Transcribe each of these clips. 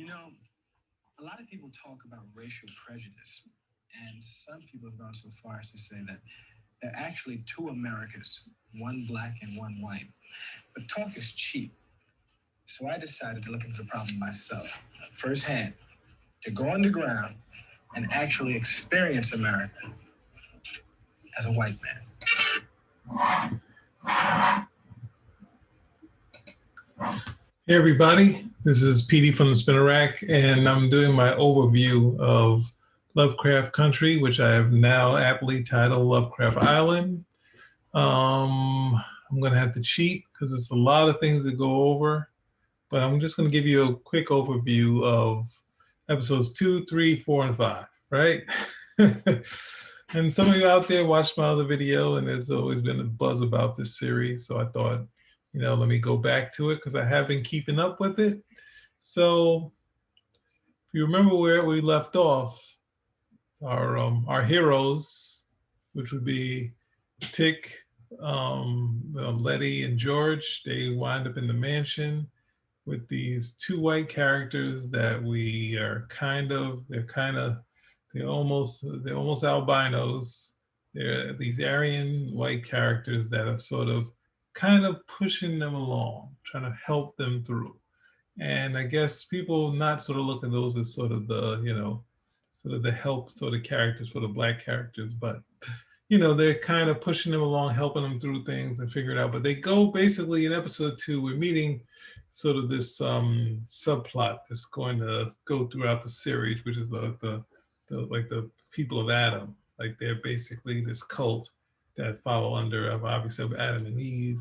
know, a lot of people talk about racial prejudice, and some people have gone so far as to say that there are actually two Americas, one black and one white. But talk is cheap. So I decided to look into the problem myself, firsthand, to go underground and actually experience America as a white man. Hey everybody, this is PD from the Spinner Rack, and I'm doing my overview of Lovecraft Country, which I have now aptly titled Lovecraft Island. I'm going to have to cheat because there's a lot of things to go over, but I'm just going to give you a quick overview of episodes 2, 3, 4, and 5, right? And some of you out there watched my other video, and there's always been a buzz about this series, so I thought, let me go back to it because I have been keeping up with it. So if you remember where we left off, our heroes, which would be Tick, Letty, and George, they wind up in the mansion with these two white characters that we are they're almost albinos. They're these Aryan white characters that are sort of kind of pushing them along, trying to help them through. And I guess people not sort of look at those as sort of sort of the help sort of characters for the black characters, but they're kind of pushing them along, helping them through things and figure it out. But they go basically in episode 2, we're meeting sort of this subplot that's going to go throughout the series, which is the people of Adam. Like they're basically this cult that follow under obviously of Adam and Eve.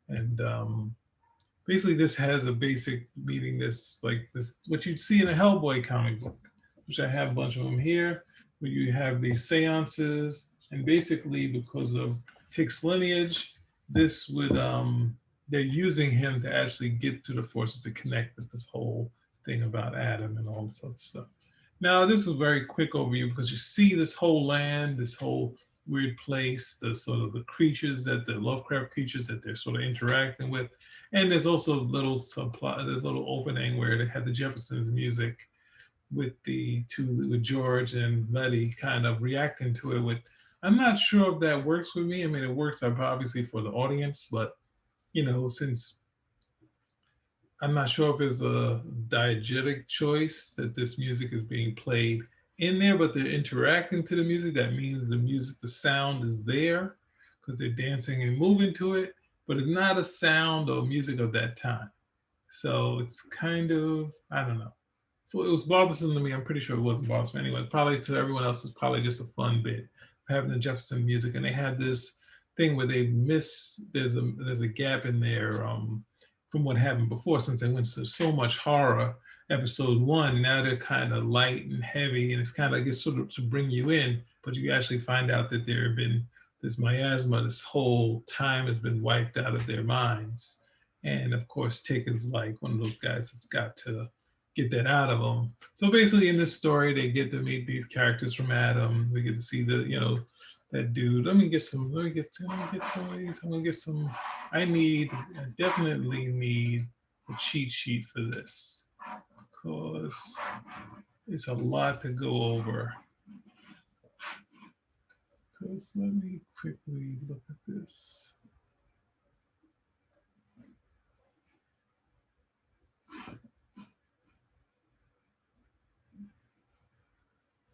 And basically this has a basic meaning, this what you'd see in a Hellboy comic book, which I have a bunch of them here, where you have these seances, and basically because of Tick's lineage, this would they're using him to actually get to the forces to connect with this whole thing about Adam and all this other stuff. Now, this is a very quick overview because you see this whole land, this whole weird place, the sort of the creatures that the Lovecraft creatures that they're sort of interacting with. And there's also a little subplot, a little opening where they had the Jeffersons music with with George and Letty kind of reacting to it with, I'm not sure if that works with me. I mean, it works obviously for the audience, but since I'm not sure if it's a diegetic choice that this music is being played in there, but they're interacting to the music. That means the sound is there because they're dancing and moving to it, but it's not a sound or music of that time. So it's kind of, I don't know. It was bothersome to me. I'm pretty sure it wasn't bothersome anyway. Probably to everyone else, it's probably just a fun bit having the Jefferson music. And they had this thing where they miss, there's a gap in there from what happened before, since they went to so much horror. Episode 1, now they're kind of light and heavy, and it's kind of, I guess, sort of to bring you in, but you actually find out that there have been this miasma, this whole time has been wiped out of their minds. And of course, Tick is like one of those guys that's got to get that out of them. So basically in this story, they get to meet these characters from Adam. We get to see that dude. Let me get some of these. I definitely need a cheat sheet for this because it's a lot to go over. Because let me quickly look at this.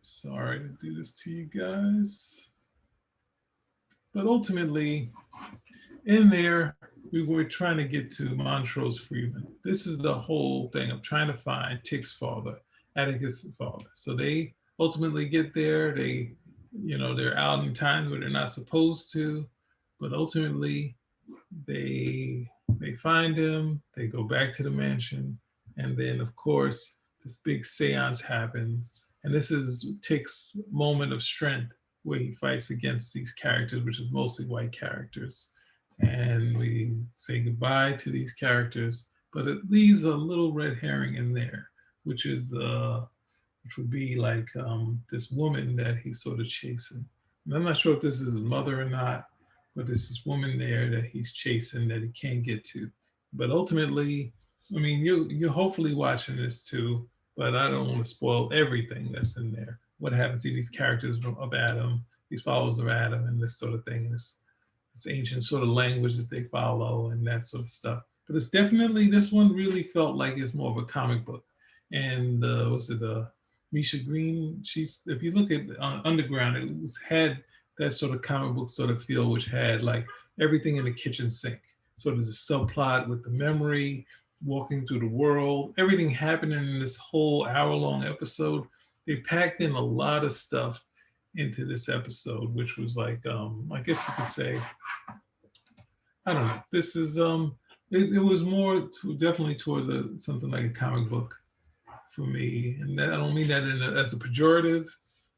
Sorry to do this to you guys. But ultimately, in there, we were trying to get to Montrose Freeman. This is the whole thing of trying to find Tick's father, Atticus' father. So they ultimately get there. They're out in times where they're not supposed to, but ultimately they find him. They go back to the mansion, and then of course this big seance happens. And this is Tick's moment of strength where he fights against these characters, which is mostly white characters. And we say goodbye to these characters, but it leaves a little red herring in there, which would be like this woman that he's sort of chasing. And I'm not sure if this is his mother or not, but there's this woman there that he's chasing that he can't get to. But ultimately, I mean, you're hopefully watching this too, but I don't want to spoil everything that's in there. What happens to these characters of Adam, these followers of Adam, and this sort of thing, and this ancient sort of language that they follow, and that sort of stuff. But it's definitely, this one really felt like it's more of a comic book. And was it Misha Green? She's, if you look at Underground, it was had that sort of comic book sort of feel, which had like everything in the kitchen sink, sort of the subplot with the memory, walking through the world, everything happening in this whole hour-long episode. They packed in a lot of stuff into this episode, which was like, I guess you could say, I don't know. This is it was more definitely towards something like a comic book for me, and that, I don't mean that as a pejorative,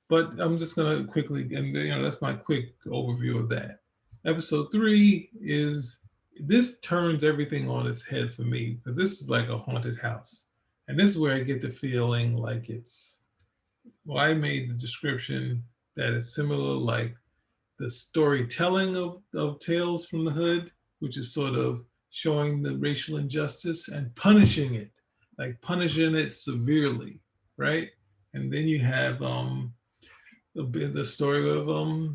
but I'm just gonna quickly, and that's my quick overview of that. Episode 3 is, this turns everything on its head for me, because this is like a haunted house, and this is where I get the feeling like it's, well, I made the description that it's similar like the storytelling of Tales from the Hood, which is sort of showing the racial injustice and punishing it, like punishing it severely, right? And then you have the story of,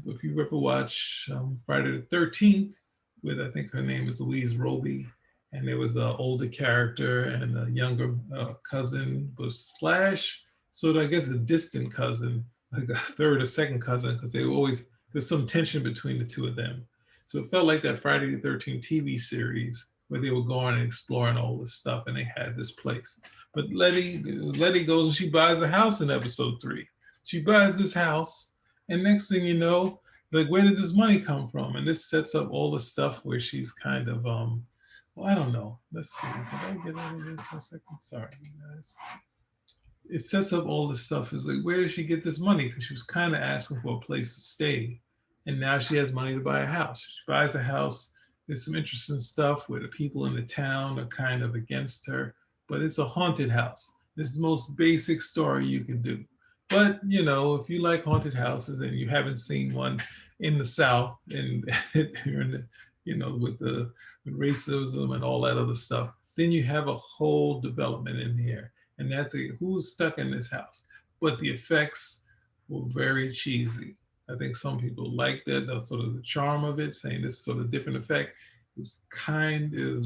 if you ever watch Friday the 13th, with, I think her name is Louise Roby, and there was an older character and a younger cousin, but slash sort of, I guess, a distant cousin, like a third or second cousin, because they were always, there's some tension between the two of them. So it felt like that Friday the 13th TV series where they were going and exploring all this stuff, and they had this place. But Letty goes and she buys a house in episode 3. She buys this house, and next thing you know, like, where did this money come from? And this sets up all the stuff where she's kind of, well, I don't know. Let's see. Did I get out of this for a second? Sorry, you guys. It sets up all this stuff. It's like, where did she get this money? Because she was kind of asking for a place to stay, and now she has money to buy a house. She buys a house. There's some interesting stuff where the people in the town are kind of against her, but it's a haunted house. This is the most basic story you can do. But, if you like haunted houses and you haven't seen one in the South, and you're in the, with racism and all that other stuff, then you have a whole development in here. And that's who's stuck in this house. But the effects were very cheesy. I think some people liked that, that's sort of the charm of it, saying this is sort of different effect. It was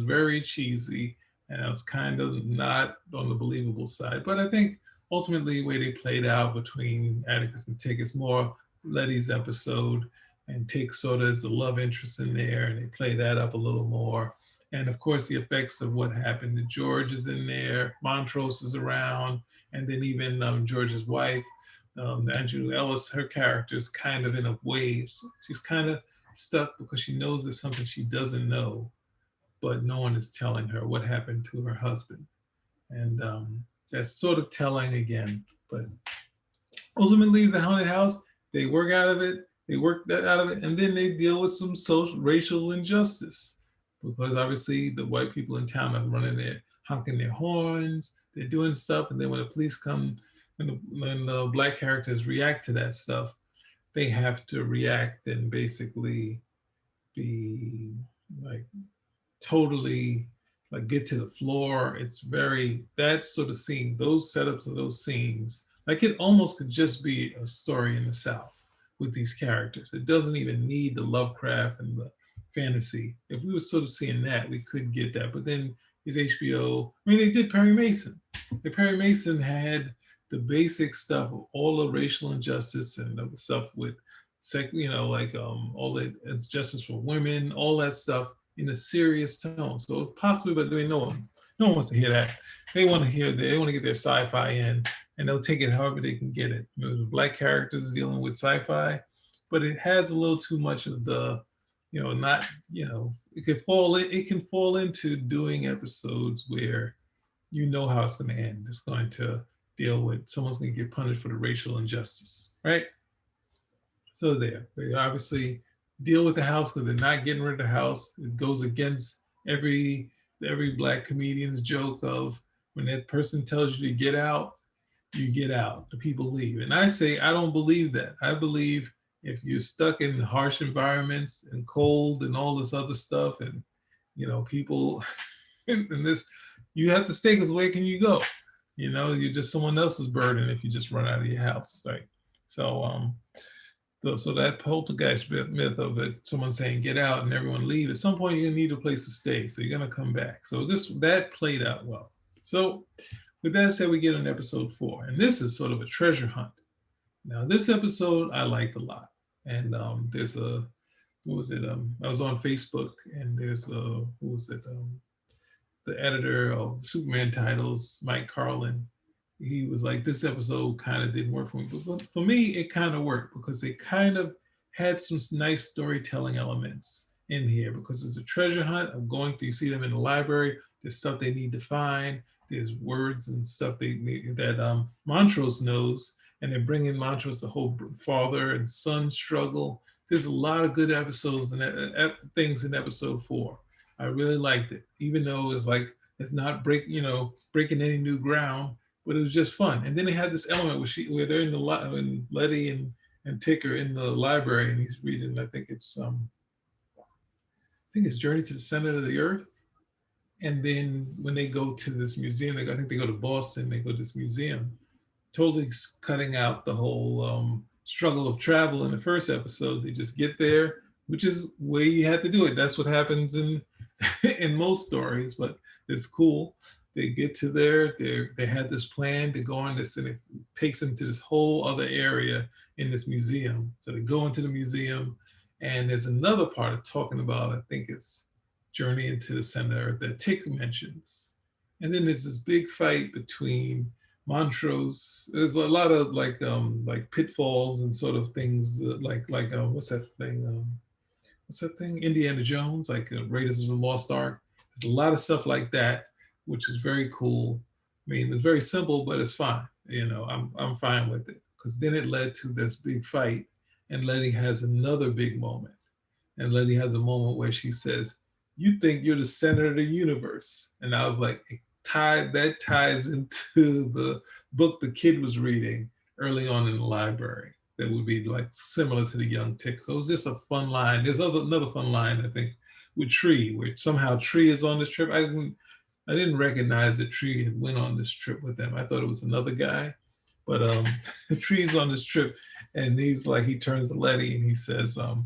very cheesy, and it was kind of not on the believable side. But I think ultimately where they played out between Atticus and Tick is more Letty's episode, and Tick sort of is the love interest in there, and they play that up a little more. And of course, the effects of what happened to George is in there. Montrose is around, and then even George's wife, Angela Ellis, her character is kind of in a way, she's kind of stuck because she knows there's something she doesn't know, but no one is telling her what happened to her husband. And that's sort of telling again. But ultimately, the haunted house, they work out of it, and then they deal with some social, racial injustice. Because obviously the white people in town are running there, honking their horns, they're doing stuff, and then when the police come, when the black characters react to that stuff, they have to react and basically be like totally like get to the floor. It's very, that sort of scene, those setups of those scenes, like it almost could just be a story in the South with these characters. It doesn't even need the Lovecraft and the fantasy. If we were sort of seeing that, we could get that. But then these HBO, I mean, they did Perry Mason. And Perry Mason had the basic stuff of all the racial injustice and the stuff with, like all the justice for women, all that stuff in a serious tone. So possibly, but no one wants to hear that. They want to get their sci-fi in, and they'll take it however they can get it. Black characters dealing with sci-fi, but it has a little too much of the, it can fall into doing episodes where how it's going to end. It's going to deal with, someone's going to get punished for the racial injustice, right? So they obviously deal with the house because they're not getting rid of the house. It goes against every black comedian's joke of when that person tells you to get out, you get out. The people leave. And I say, I don't believe that. I believe if you're stuck in harsh environments and cold and all this other stuff, and people and this, you have to stay, because where can you go? You know, you're just someone else's burden if you just run out of your house, right? So so that poltergeist myth of it, someone saying get out and everyone leave, at some point you're gonna need a place to stay, so you're gonna come back. So that played out well. So with that said, we get on episode 4, and this is sort of a treasure hunt. Now this episode I liked a lot, and there's a what was it? I was on Facebook, and there's who was it? The editor of Superman titles, Mike Carlin. He was like, this episode kind of didn't work for me. But for me, it kind of worked because it kind of had some nice storytelling elements in here because it's a treasure hunt. I'm going through, you see them in the library. There's stuff they need to find. There's words and stuff that Montrose knows. And they're bringing Montrose the whole father and son struggle. There's a lot of good episodes and things in episode 4. I really liked it, even though it's like it's not breaking any new ground, but it was just fun. And then they had this element where they're in the when Letty and Tick are in the library, and he's reading. I think it's Journey to the Center of the Earth. And then when they go to this museum, I think they go to Boston. They go to this museum, totally cutting out the whole struggle of travel in the first episode. They just get there, which is the way you had to do it. That's what happens in in most stories, but it's cool. They get to there, they had this plan to go on this, and it takes them to this whole other area in this museum. So they go into the museum, and there's another part of talking about, I think it's Journey into the Center that Tick mentions. And then there's this big fight between Montrose. There's a lot of like pitfalls and sort of things what's that thing? Indiana Jones, like Raiders of the Lost Ark. There's a lot of stuff like that, which is very cool. I mean, it's very simple, but it's fine. You know, I'm fine with it because then it led to this big fight, and Letty has another big moment, and Letty has a moment where she says, "You think you're the center of the universe," and I was like, that ties into the book the kid was reading early on in the library. That would be like similar to the young Tick. So it was just a fun line. There's another fun line, I think, with Tree, where somehow Tree is on this trip. I didn't recognize that Tree had went on this trip with them. I thought it was another guy, but Tree's on this trip, and he turns to Letty and he says, "So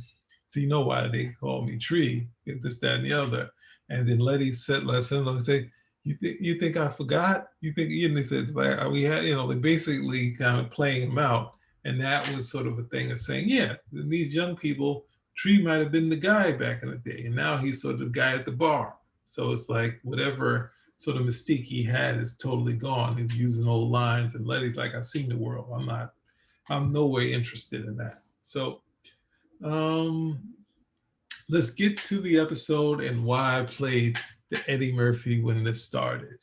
you know why they call me Tree? This, that, and the other." And then Letty said, say, "You think I forgot? You think?" And they said, like, we had, they basically kind of playing him out. And that was sort of a thing of saying, yeah, these young people, Tree might have been the guy back in the day, and now he's sort of the guy at the bar. So it's like whatever sort of mystique he had is totally gone. He's using old lines, and Letty's like, "I've seen the world. I'm no way interested in that." So let's get to the episode and why I played the Eddie Murphy when this started.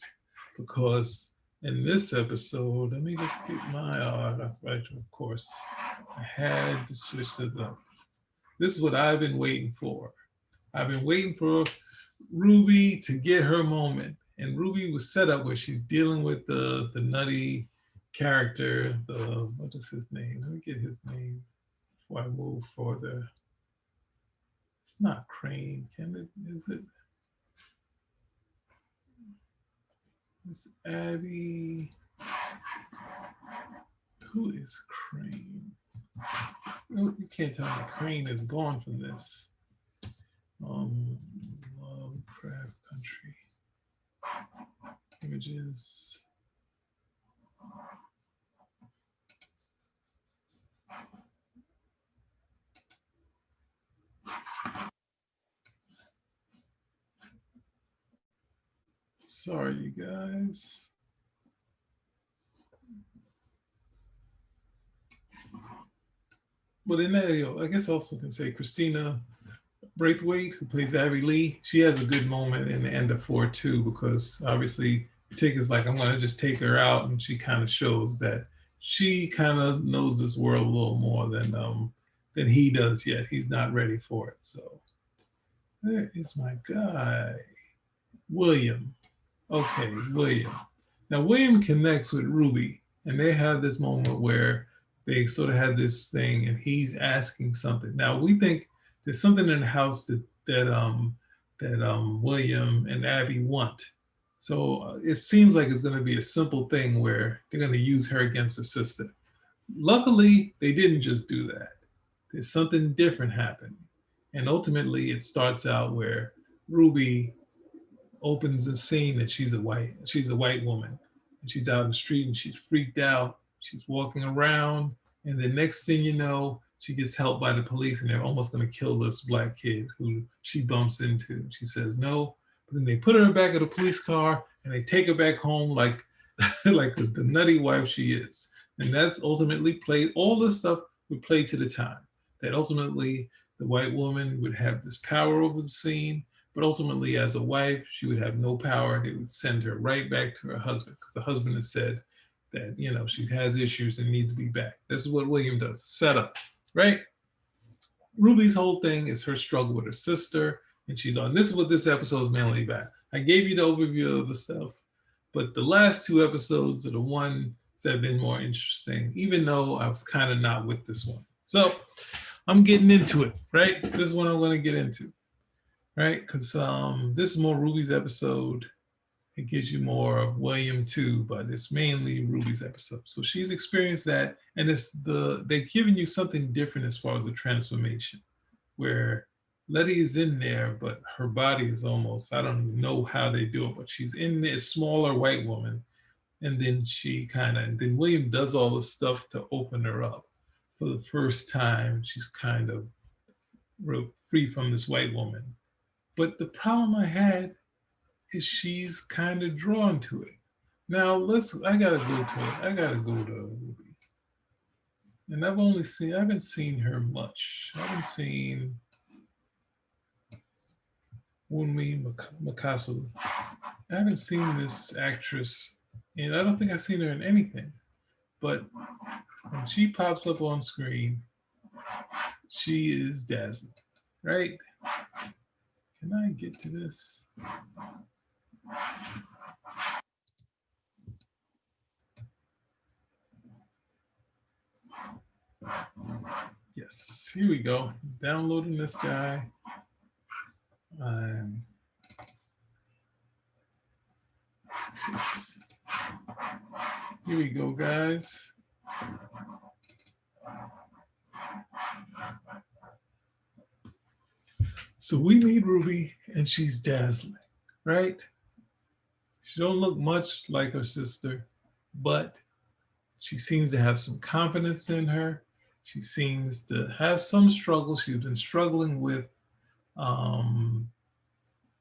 Because in this episode, let me just get my right, of course. I had to switch it up. This is what I've been waiting for. I've been waiting for Ruby to get her moment. And Ruby was set up where she's dealing with the nutty character, what is his name? Let me get his name before I move further. It's not Crane, is it? It's Abby. Who is Crane? You can't tell me Crane is gone from this. Lovecraft Country. Images. Sorry, you guys. But in that, I guess also can say Christina Braithwaite, who plays Abby Lee, she has a good moment in the end of 4 too, because obviously Tick is like, I'm going to just take her out, and she kind of shows that she kind of knows this world a little more than he does yet. He's not ready for it. So there is my guy, William. Okay, William. Now William connects with Ruby, and they have this moment where they sort of had this thing, and he's asking something. Now we think there's something in the house that William and Abby want, So it seems like it's going to be a simple thing where they're going to use her against her sister. Luckily, they didn't just do that. There's something different happening. And ultimately, it starts out where Ruby opens a scene that she's a white woman, and she's out in the street and she's freaked out. She's walking around, and the next thing you know, she gets helped by the police, and they're almost going to kill this black kid who she bumps into. She says no, but then they put her in the back of the police car and they take her back home like like the nutty wife she is. And that's ultimately played. All this stuff would play to the time that ultimately the white woman would have this power over the scene, but ultimately, as a wife, she would have no power. They would send her right back to her husband because the husband has said that, she has issues and needs to be back. This is what William does, set up, right? Ruby's whole thing is her struggle with her sister, and she's on. This is what this episode is mainly about. I gave you the overview of the stuff, but the last two episodes are the ones that have been more interesting, even though I was kind of not with this one. So I'm getting into it, right? This is what I'm going to get into. Right, because this is more Ruby's episode. It gives you more of William too, but it's mainly Ruby's episode. So she's experienced that, and they're giving you something different as far as the transformation, where Letty is in there, but her body is almost, I don't even know how they do it, but she's in there, smaller white woman, and then then William does all the stuff to open her up. For the first time, she's kind of free from this white woman. But the problem I had is she's kind of drawn to it. Now I gotta go to it. I gotta go to Ruby. And I haven't seen her much. I haven't seen Wunmi Makasu. I haven't seen this actress, and I don't think I've seen her in anything. But when she pops up on screen, she is dazzling, right? Can I get to this? Yes, here we go. Downloading this guy. Here we go, guys. So we meet Ruby, and she's dazzling, right? She don't look much like her sister, but she seems to have some confidence in her. She seems to have some struggle. Um,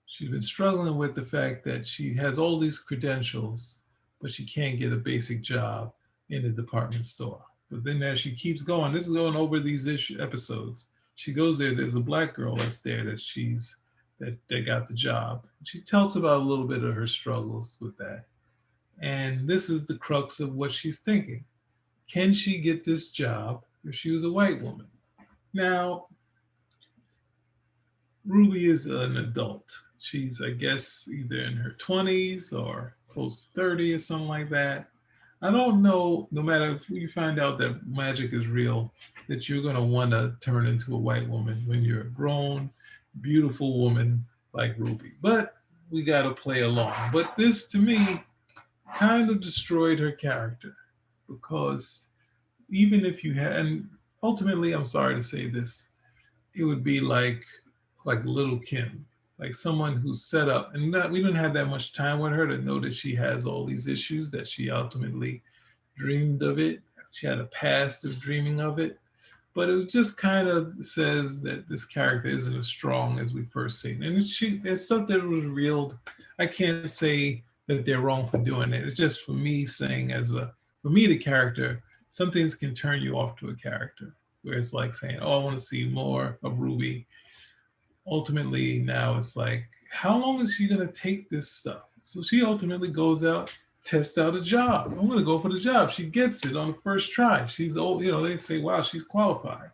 she's been struggling with the fact that she has all these credentials, but she can't get a basic job in the department store. But then as she keeps going, this is going over these episodes. She goes there. There's a black girl that's there that got the job. She tells about a little bit of her struggles with that. And this is the crux of what she's thinking. Can she get this job if she was a white woman? Now, Ruby is an adult. She's, I guess, either in her 20s or close to 30 or something like that. I don't know, no matter if you find out that magic is real, that you're going to want to turn into a white woman when you're a grown, beautiful woman like Ruby. But we got to play along. But this, to me, kind of destroyed her character, because even if you had, and ultimately, I'm sorry to say this, it would be like Little Kim, like someone who's set up, and we didn't have that much time with her to know that she has all these issues, that she ultimately dreamed of it. She had a past of dreaming of it, but it just kind of says that this character isn't as strong as we first seen. And there's something that was revealed. I can't say that they're wrong for doing it. It's just for me saying, for me, the character, some things can turn you off to a character, where it's like saying, oh, I want to see more of Ruby. Ultimately, now it's like, how long is she going to take this stuff? So she ultimately goes out, tests out a job. I'm going to go for the job. She gets it on the first try. She's old, they say, wow, she's qualified.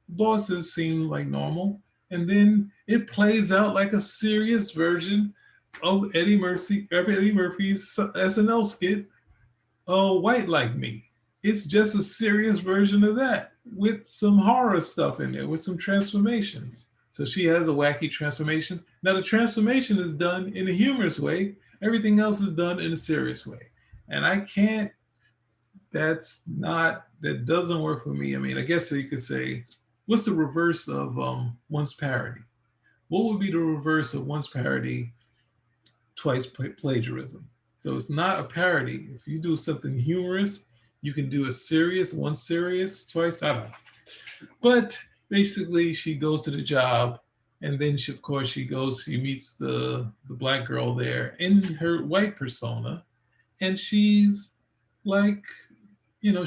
The bosses seem like normal. And then it plays out like a serious version of Eddie Murphy's SNL skit, White Like Me. It's just a serious version of that with some horror stuff in there, with some transformations. So she has a wacky transformation. Now the transformation is done in a humorous way, Everything else is done in a serious way. And I can't, that doesn't work for me. I mean, I guess you could say, what's the reverse of once parody? What would be the reverse of once parody, twice plagiarism? So it's not a parody. If you do something humorous, you can do a serious, once serious, twice. I don't know. But basically, she goes to the job, and then she, of course, she meets the black girl there in her white persona, and she's like,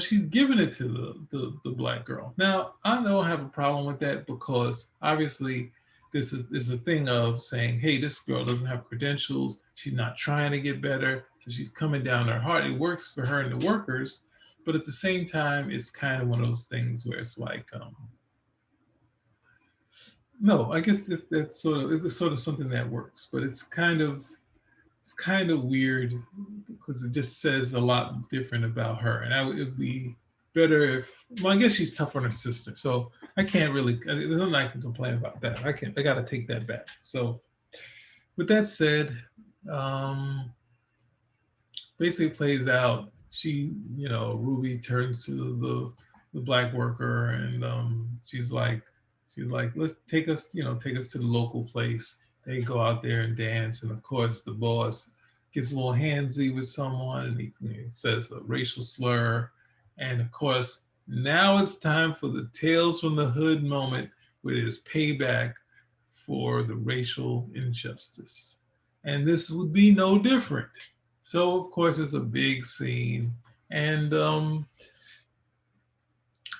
she's giving it to the black girl. Now, I don't have a problem with that because obviously this is a thing of saying, hey, this girl doesn't have credentials. She's not trying to get better. So she's coming down her heart. It works for her and the workers. But at the same time, it's kind of one of those things where it's like, no, I guess that's sort of something that works, but it's kind of weird because it just says a lot different about her. And it would be better if, well, I guess she's tough on her sister. So I can't really, there's nothing I can complain about that. I got to take that back. So with that said, um, basically plays out. Ruby turns to the black worker and she's like, let's take us to the local place. They go out there and dance, and of course the boss gets a little handsy with someone, and he says a racial slur, and of course now it's time for the Tales from the Hood moment, where there's payback for the racial injustice, and this would be no different. So of course it's a big scene, and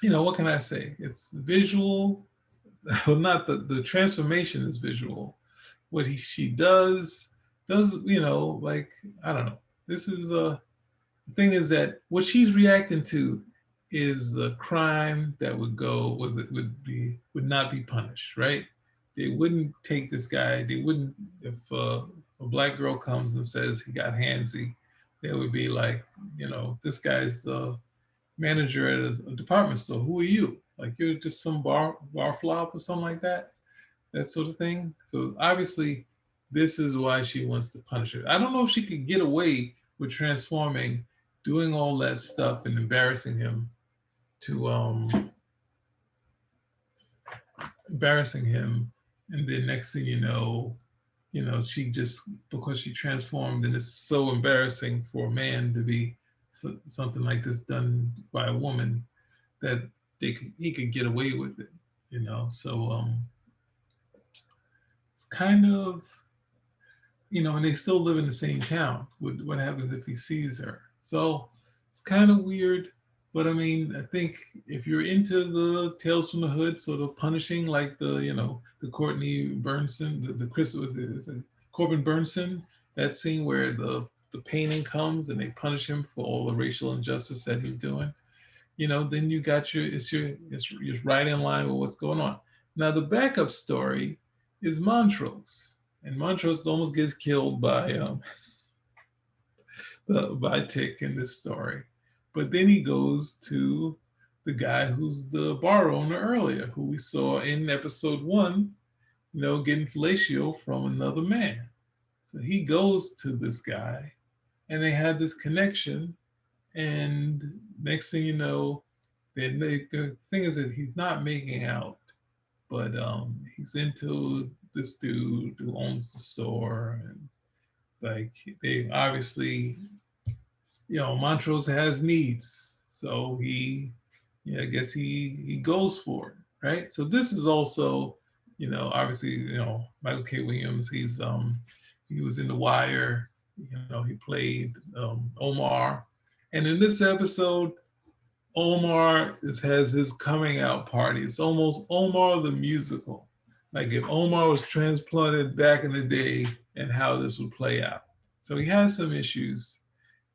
what can I say? It's visual. Well, not the transformation is visual. What she does, like, I don't know. This is the thing is that what she's reacting to is the crime that would not be punished, right? They wouldn't take this guy. They wouldn't, if a black girl comes and says he got handsy, they would be like, this guy's the manager at a department store. Who are you? Like, you're just some bar flop or something like that, that sort of thing. So obviously, this is why she wants to punish her. I don't know if she could get away with transforming, doing all that stuff and embarrassing him to embarrassing him, and then next thing she just, because she transformed, and it's so embarrassing for a man to be something like this done by a woman, that he could get away with it. So it's kind of, and they still live in the same town. What happens if he sees her? So it's kind of weird. But I mean, I think if you're into the Tales from the Hood, sort of punishing, like the Courtney Burnson, the Chris, is it Corbin Burnson, that scene where the painting comes and they punish him for all the racial injustice that he's doing, then you got it's right in line with what's going on. Now the backup story is Montrose, and Montrose almost gets killed by Tick in this story, but then he goes to the guy who's the bar owner earlier, who we saw in episode 1, getting fellatio from another man. So he goes to this guy, and they had this connection, and next thing you know, the thing is that he's not making out, but he's into this dude who owns the store, and like they obviously, Montrose has needs, so I guess he goes for it, right? So this is also, obviously, Michael K. Williams. He was in The Wire. He played Omar, and in this episode, Omar has his coming out party. It's almost Omar the musical. Like if Omar was transplanted back in the day, and how this would play out. So he has some issues,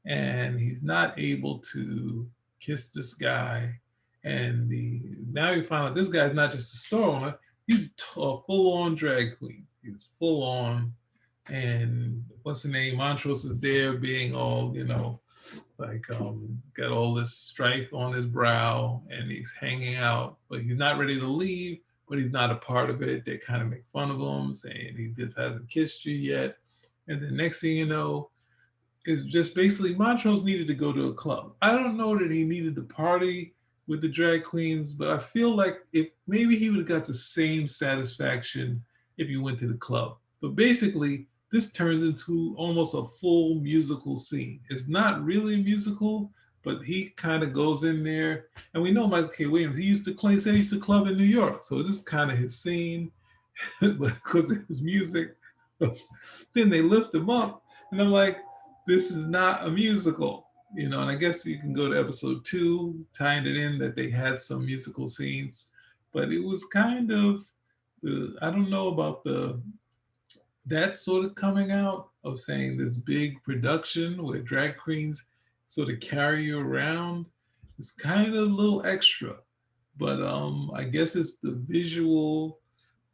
and he's not able to kiss this guy. And now you find out this guy's not just a store owner, he's a full-on drag queen. He's full on. And what's the name? Montrose is there being all, like got all this strife on his brow, and he's hanging out, but he's not ready to leave, but he's not a part of it. They kind of make fun of him, saying he just hasn't kissed you yet. And then next thing you know, is just basically Montrose needed to go to a club. I don't know that he needed to party with the drag queens, but I feel like if maybe he would have got the same satisfaction if he went to the club. But basically, this turns into almost a full musical scene. It's not really musical, but he kind of goes in there, and we know Michael K. Williams. He used to play, said he used to club in New York, so this is kind of his scene, but because of his music. Then they lift him up, and I'm like, this is not a musical, you know. And I guess you can go to episode 2, tying it in that they had some musical scenes, but it was kind of I don't know about the that sort of coming out of saying this big production where drag queens sort of carry you around is kind of a little extra. But I guess it's the visual,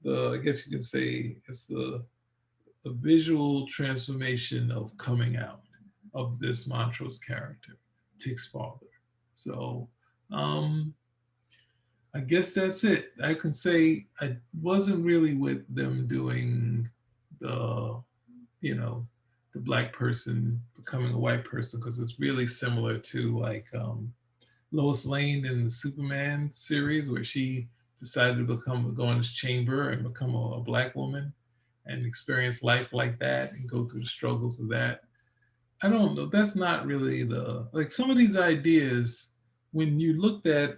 the I guess you can say it's the visual transformation of coming out of this Montrose character, Tick's father. So um, I guess that's it. I can say I wasn't really with them doing the, you know, the black person becoming a white person because it's really similar to like Lois Lane in the Superman series where she decided to go in this chamber and become a black woman and experience life like that and go through the struggles of that. I don't know. That's not really the like some of these ideas when you looked at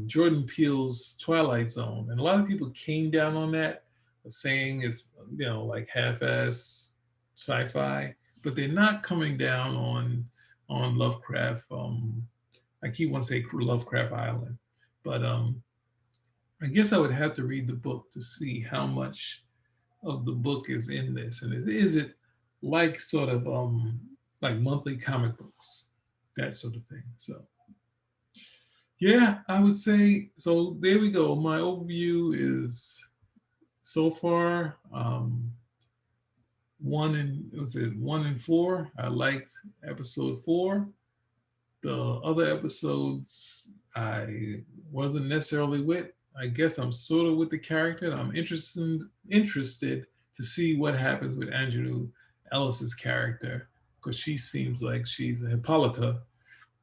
Jordan Peele's Twilight Zone, and a lot of people came down on that, of saying it's like half-ass sci-fi, but they're not coming down on Lovecraft. I keep wanting to say Lovecraft Island, but I guess I would have to read the book to see how much of the book is in this, and is it like sort of like monthly comic books, that sort of thing. So yeah, I would say so. There we go. My overview is so far 1 and 4. I liked episode 4. The other episodes I wasn't necessarily with. I guess I'm sort of with the character. I'm interested to see what happens with Angelou Ellis's character because she seems like she's a Hippolyta,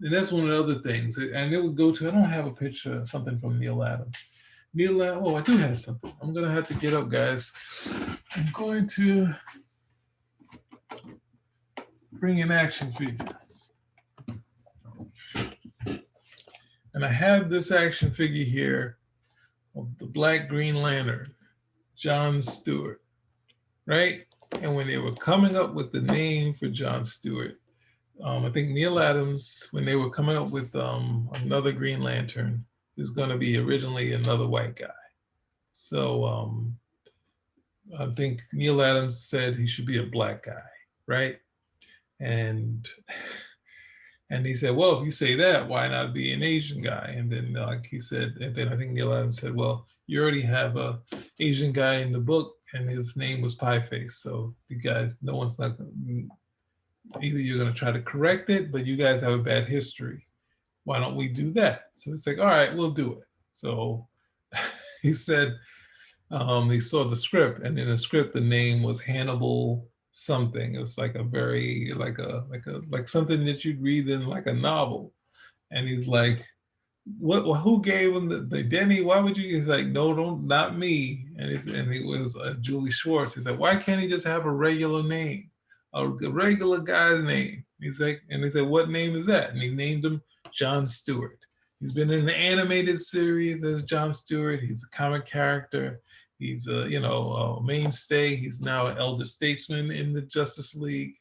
and that's one of the other things. And it would go to I don't have a picture of something from Neil Adams. Neil Adams. Oh, I do have something. I'm gonna have to get up, guys. I'm going to bring an action figure. And I have this action figure here of the Black Green Lantern, John Stewart, right? And when they were coming up with the name for John Stewart, I think Neil Adams, when they were coming up with another Green Lantern, is going to be originally another white guy. So I think Neil Adams said he should be a black guy, right? And he said, well, if you say that, why not be an Asian guy? And then he said, and then I think Neil Adams said, well, you already have a Asian guy in the book and his name was Pieface. So you guys, no one's not, either you're going to try to correct it, but you guys have a bad history. Why don't we do that? So it's like, all right, we'll do it. So he said, he saw the script, and in the script, the name was Hannibal something. It was like a very like something that you'd read in like a novel. And he's like, "What? Who gave him the Denny? Why would you?" He's like, "No, don't, not me." And it was Julie Schwartz. He said, "Why can't he just have a regular name, a regular guy's name?" He's like, and they said, "What name is that?" And he named him John Stewart. He's been in an animated series as John Stewart. He's a comic character. He's a mainstay. He's now an elder statesman in the Justice League.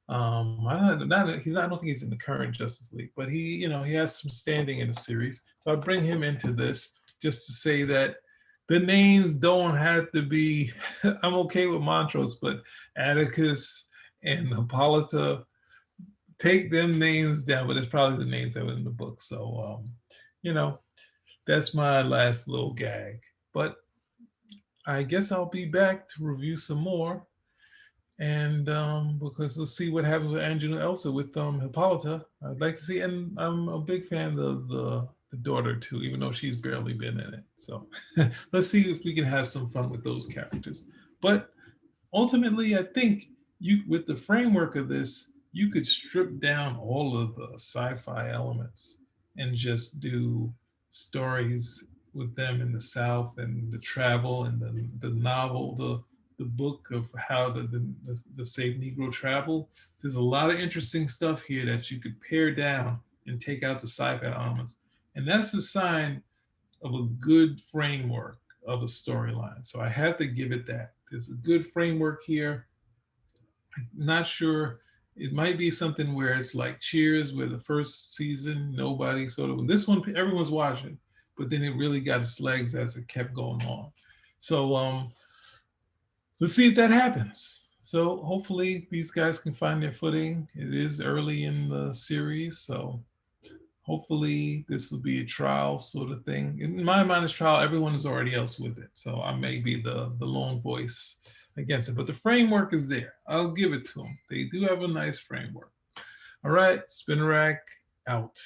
I don't think he's in the current Justice League, but he has some standing in the series. So I bring him into this just to say that the names don't have to be. I'm okay with Montrose, but Atticus and Hippolyta, take them names down. But it's probably the names that were in the book. So that's my last little gag. But I guess I'll be back to review some more. And because we'll see what happens with Angela Elsa with Hippolyta. I'd like to see, and I'm a big fan of the daughter too, even though she's barely been in it. So let's see if we can have some fun with those characters. But ultimately, I think with the framework of this, you could strip down all of the sci-fi elements and just do stories with them in the South and the travel and the novel, the book of how the saved Negro travel. There's a lot of interesting stuff here that you could pare down and take out the sci-fi elements. And that's a sign of a good framework of a storyline. So I have to give it that. There's a good framework here. I'm not sure. It might be something where it's like Cheers, where the first season, nobody sort of, this one, everyone's watching, but then it really got its legs as it kept going on. So let's see if that happens. So hopefully these guys can find their footing. It is early in the series, so hopefully this will be a trial sort of thing. In my mind, it's trial. Everyone is already else with it, so I may be the lone voice against it. But the framework is there. I'll give it to them. They do have a nice framework. All right, spin rack out.